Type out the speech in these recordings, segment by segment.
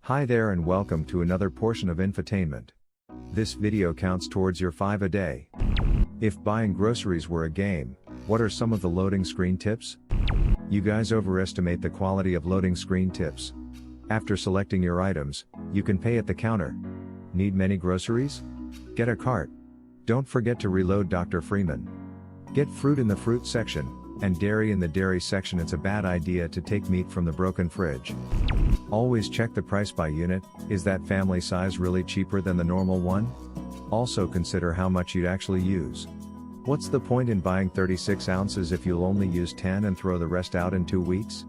Hi there and welcome to another portion of infotainment. This video counts towards your 5 a day. If buying groceries were a game, what are some of the loading screen tips? You guys overestimate the quality of loading screen tips. After selecting your items, you can pay at the counter. Need many groceries? Get a cart. Don't forget to reload Dr. Freeman. Get fruit in the fruit section, and dairy in the dairy section. It's a bad idea to take meat from the broken fridge. Always check the price by unit. Is that family size really cheaper than the normal one? Also consider how much you'd actually use. What's the point in buying 36 ounces if you'll only use 10 and throw the rest out in 2 weeks?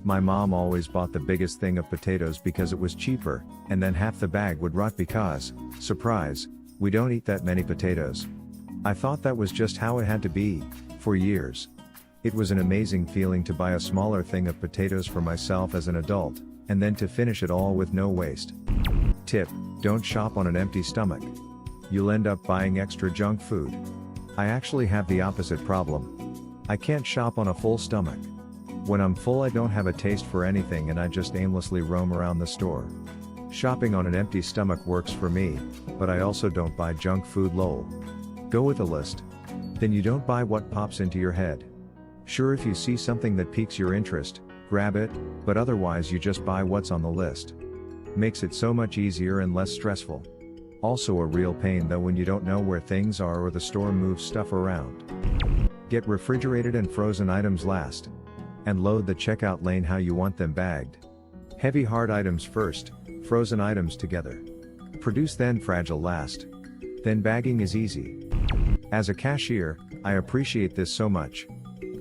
My mom always bought the biggest thing of potatoes because it was cheaper, and then half the bag would rot because, surprise, we don't eat that many potatoes. I thought that was just how it had to be, for years. It was an amazing feeling to buy a smaller thing of potatoes for myself as an adult, and then to finish it all with no waste. Tip: don't shop on an empty stomach. You'll end up buying extra junk food. I actually have the opposite problem. I can't shop on a full stomach. When I'm full, I don't have a taste for anything and I just aimlessly roam around the store. Shopping on an empty stomach works for me, but I also don't buy junk food. Lol. Go with a list. Then you don't buy what pops into your head. Sure, if you see something that piques your interest, grab it, but otherwise you just buy what's on the list. Makes it so much easier and less stressful. Also a real pain though when you don't know where things are or the store moves stuff around. Get refrigerated and frozen items last. And load the checkout lane how you want them bagged. Heavy hard items first, frozen items together. Produce then fragile last. Then bagging is easy. As a cashier, I appreciate this so much.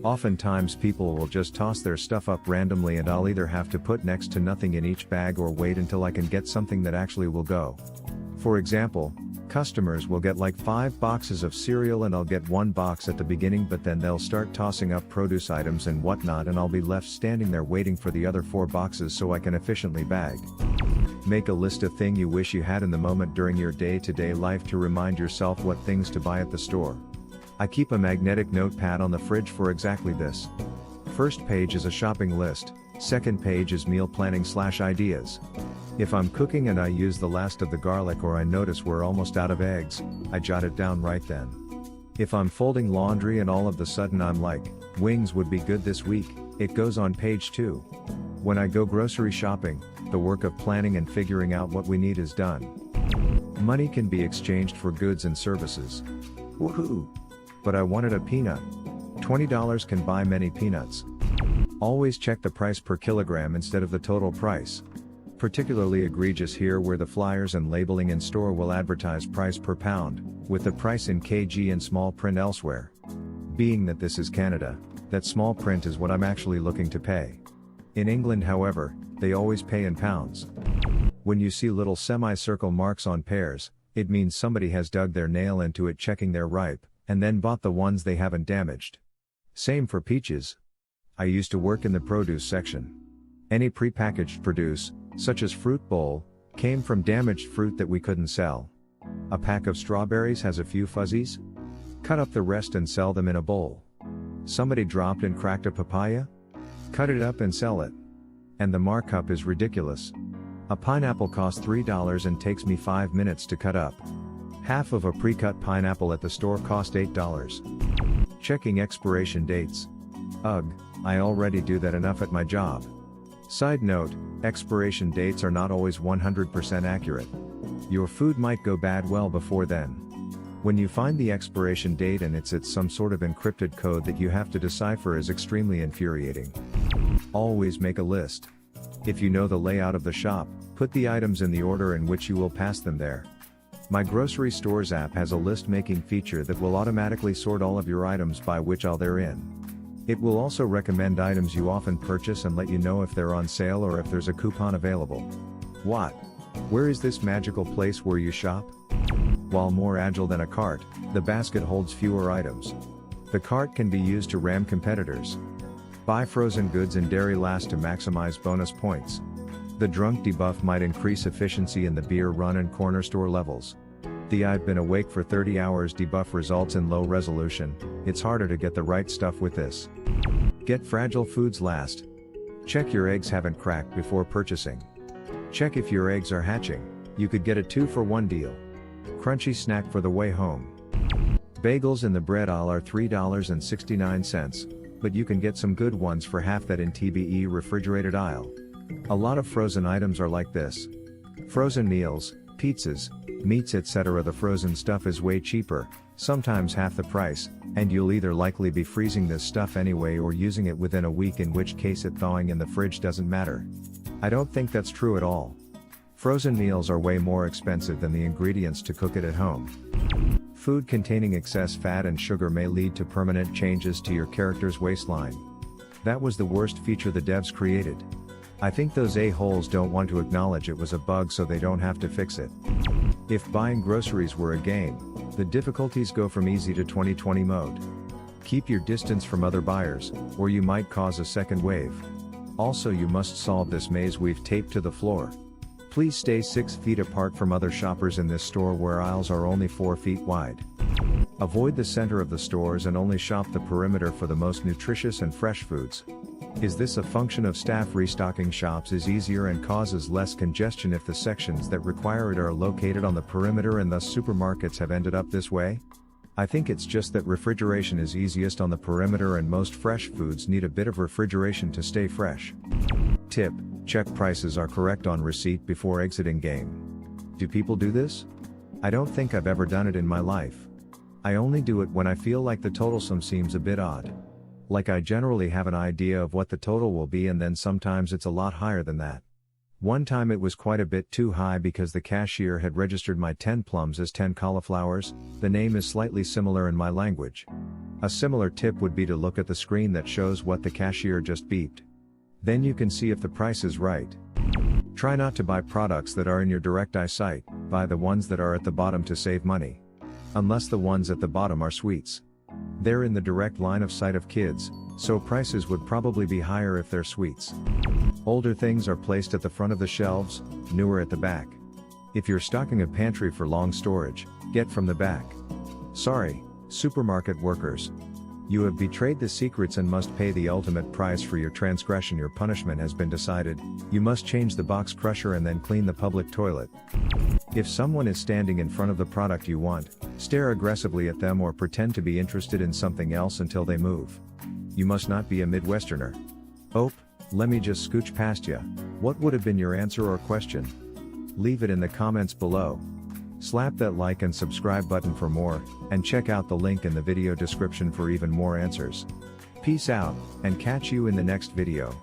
Oftentimes people will just toss their stuff up randomly and I'll either have to put next to nothing in each bag or wait until I can get something that actually will go. For example, customers will get like 5 boxes of cereal and I'll get 1 box at the beginning, but then they'll start tossing up produce items and whatnot and I'll be left standing there waiting for the other 4 boxes so I can efficiently bag. Make a list of things you wish you had in the moment during your day-to-day life to remind yourself what things to buy at the store. I keep a magnetic notepad on the fridge for exactly this. First page is a shopping list, second page is meal planning / ideas. If I'm cooking and I use the last of the garlic or I notice we're almost out of eggs, I jot it down right then. If I'm folding laundry and all of the sudden I'm like, wings would be good this week, it goes on page 2. When I go grocery shopping, the work of planning and figuring out what we need is done. Money can be exchanged for goods and services. Woohoo! But I wanted a peanut. $20 can buy many peanuts. Always check the price per kilogram instead of the total price. Particularly egregious here where the flyers and labeling in store will advertise price per pound, with the price in kg in small print elsewhere. Being that this is Canada, that small print is what I'm actually looking to pay. In England, however, they always pay in pounds. When you see little semicircle marks on pears, it means somebody has dug their nail into it checking they're ripe, and then bought the ones they haven't damaged. Same for peaches. I used to work in the produce section. Any prepackaged produce, such as fruit bowl, came from damaged fruit that we couldn't sell. A pack of strawberries has a few fuzzies? Cut up the rest and sell them in a bowl. Somebody dropped and cracked a papaya? Cut it up and sell it. And the markup is ridiculous. A pineapple costs $3 and takes me 5 minutes to cut up. Half of a pre-cut pineapple at the store cost $8. Checking expiration dates. Ugh, I already do that enough at my job. Side note, expiration dates are not always 100% accurate. Your food might go bad well before then. When you find the expiration date and it's some sort of encrypted code that you have to decipher is extremely infuriating. Always make a list. If you know the layout of the shop, put the items in the order in which you will pass them there. My grocery stores app has a list making feature that will automatically sort all of your items by which aisle they're in. It will also recommend items you often purchase and let you know if they're on sale or if there's a coupon available. What? Where is this magical place where you shop? While more agile than a cart, the basket holds fewer items. The cart can be used to ram competitors. Buy frozen goods and dairy last to maximize bonus points. The drunk debuff might increase efficiency in the beer run and corner store levels. The I've been awake for 30 hours debuff results in low resolution. It's harder to get the right stuff with this. Get fragile foods last. Check your eggs haven't cracked before purchasing. Check if your eggs are hatching. You could get a 2-for-1 deal. Crunchy snack for the way home. Bagels in the bread aisle are $3.69, but you can get some good ones for half that in TBE refrigerated aisle. A lot of frozen items are like this. Frozen meals, pizzas, meats etc. The frozen stuff is way cheaper, sometimes half the price, and you'll either likely be freezing this stuff anyway or using it within a week, in which case it thawing in the fridge doesn't matter. I don't think that's true at all. Frozen meals are way more expensive than the ingredients to cook it at home. Food containing excess fat and sugar may lead to permanent changes to your character's waistline. That was the worst feature the devs created. I think those a-holes don't want to acknowledge it was a bug so they don't have to fix it. If buying groceries were a game, the difficulties go from easy to 2020 mode. Keep your distance from other buyers, or you might cause a second wave. Also, you must solve this maze we've taped to the floor. Please stay 6 feet apart from other shoppers in this store where aisles are only 4 feet wide. Avoid the center of the stores and only shop the perimeter for the most nutritious and fresh foods. Is this a function of staff? Restocking shops is easier and causes less congestion if the sections that require it are located on the perimeter, and thus supermarkets have ended up this way? I think it's just that refrigeration is easiest on the perimeter and most fresh foods need a bit of refrigeration to stay fresh. Tip: check prices are correct on receipt before exiting game. Do people do this? I don't think I've ever done it in my life. I only do it when I feel like the total sum seems a bit odd. Like I generally have an idea of what the total will be, and then sometimes it's a lot higher than that. One time it was quite a bit too high because the cashier had registered my 10 plums as 10 cauliflowers. The name is slightly similar in my language. A similar tip would be to look at the screen that shows what the cashier just beeped. Then you can see if the price is right. Try not to buy products that are in your direct eyesight, buy the ones that are at the bottom to save money. Unless the ones at the bottom are sweets. They're in the direct line of sight of kids, so prices would probably be higher if they're sweets. Older things are placed at the front of the shelves, newer at the back. If you're stocking a pantry for long storage, get from the back. Sorry, supermarket workers. You have betrayed the secrets and must pay the ultimate price for your transgression. Your punishment has been decided. You must change the box crusher and then clean the public toilet. If someone is standing in front of the product you want, stare aggressively at them or pretend to be interested in something else until they move. You must not be a Midwesterner. "Oh, let me just scooch past ya." What would have been your answer or question? Leave it in the comments below. Slap that like and subscribe button for more, and check out the link in the video description for even more answers. Peace out, and catch you in the next video.